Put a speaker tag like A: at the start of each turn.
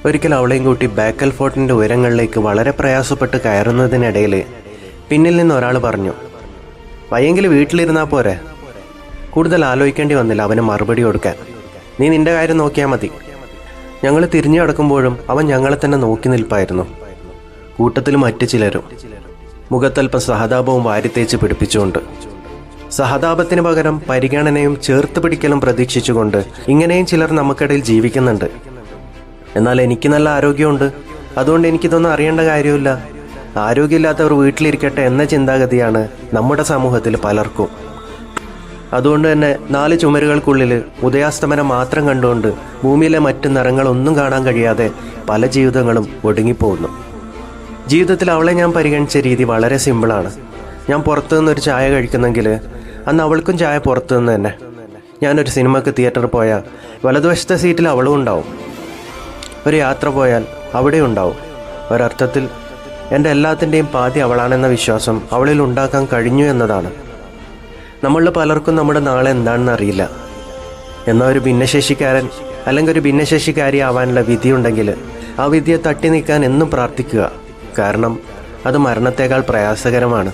A: ഒരിക്കൽ അവളെയും കൂട്ടി ബേക്കൽ ഫോർട്ടിൻ്റെ ഉയരങ്ങളിലേക്ക് വളരെ പ്രയാസപ്പെട്ട് കയറുന്നതിനിടയിൽ പിന്നിൽ നിന്ന് ഒരാൾ പറഞ്ഞു, വയ്യെങ്കിൽ വീട്ടിലിരുന്നാൽ പോരെ. കൂടുതൽ ആലോചിക്കേണ്ടി വന്നില്ല അവന് മറുപടി കൊടുക്കാൻ. നീ നിന്റെ കാര്യം നോക്കിയാൽ മതി. ഞങ്ങൾ തിരിഞ്ഞു കിടക്കുമ്പോഴും അവൻ ഞങ്ങളെ തന്നെ നോക്കി നിൽപ്പായിരുന്നു. കൂട്ടത്തിൽ മറ്റു ചിലരും മുഖത്തൽപ്പം സഹതാപവും വാരിത്തേച്ച് പിടിപ്പിച്ചുകൊണ്ട്. സഹതാപത്തിന് പകരം പരിഗണനയും ചേർത്ത് പിടിക്കലും പ്രതീക്ഷിച്ചുകൊണ്ട് ഇങ്ങനെയും ചിലർ നമുക്കിടയിൽ ജീവിക്കുന്നുണ്ട്. എന്നാൽ എനിക്ക് നല്ല ആരോഗ്യമുണ്ട്, അതുകൊണ്ട് എനിക്കിതൊന്നും അറിയേണ്ട കാര്യമില്ല, ആരോഗ്യമില്ലാത്തവർ വീട്ടിലിരിക്കട്ടെ എന്ന ചിന്താഗതിയാണ് നമ്മുടെ സമൂഹത്തിൽ പലർക്കും. അതുകൊണ്ട് തന്നെ 4 ചുമരുകൾക്കുള്ളിൽ ഉദയാസ്തമനം മാത്രം കണ്ടുകൊണ്ട് ഭൂമിയിലെ മറ്റ് നിറങ്ങളൊന്നും കാണാൻ കഴിയാതെ പല ജീവിതങ്ങളും ഒടുങ്ങിപ്പോകുന്നു. ജീവിതത്തിൽ അവളെ ഞാൻ പരിഗണിച്ച രീതി വളരെ സിമ്പിളാണ്. ഞാൻ പുറത്തു നിന്നൊരു ചായ കഴിക്കുന്നെങ്കിൽ അന്ന് അവൾക്കും ചായ പുറത്തു നിന്ന് തന്നെ. ഞാനൊരു സിനിമയ്ക്ക് തിയേറ്ററിൽ പോയാൽ വലതുവശത്തെ സീറ്റിൽ അവളും ഉണ്ടാവും. ഒരു യാത്ര പോയാൽ അവിടെ ഉണ്ടാവും. ഒരർത്ഥത്തിൽ എൻ്റെ എല്ലാത്തിൻ്റെയും പാതി അവളാണെന്ന വിശ്വാസം അവളിൽ ഉണ്ടാക്കാൻ കഴിഞ്ഞു എന്നതാണ്. നമ്മളിൽ പലർക്കും നമ്മുടെ നാളെ എന്താണെന്ന് അറിയില്ല. എന്നാൽ ഒരു ഭിന്നശേഷിക്കാരൻ അല്ലെങ്കിൽ ഒരു ഭിന്നശേഷിക്കാരി ആവാനുള്ള വിധിയുണ്ടെങ്കിൽ ആ വിധിയെ തട്ടി നീക്കാൻ എന്നും പ്രാർത്ഥിക്കുക. കാരണം അത് മരണത്തേക്കാൾ പ്രയാസകരമാണ്.